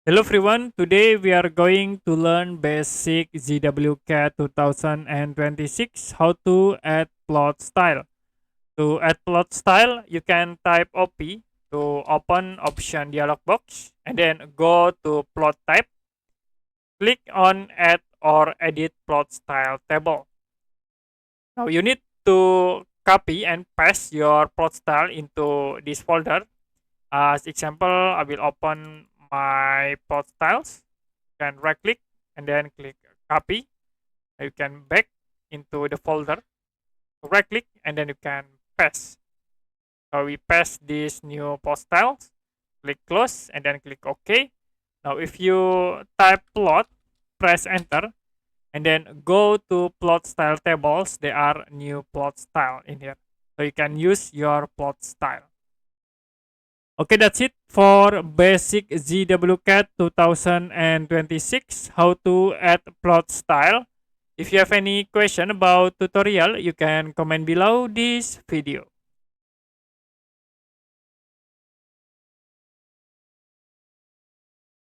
Hello everyone, today we are going to learn basic ZWCAD 2026 how to add plot style. To add plot style, you can type OP to open option dialog box and then go to plot type, click on add or edit plot style table. Now you need to copy and paste your plot style into this folder. As example, I will open my plot styles. Can right click and then click copy. You can back into the folder, right click and then you can paste. So we paste this new post styles, click close and then click OK. Now if you type plot, press enter and then go to plot style tables. There are new plot style in here. So you can use your plot style. Okay, that's it for basic ZWCAD 2026, how to add plot style. If you have any question about tutorial, you can comment below this video.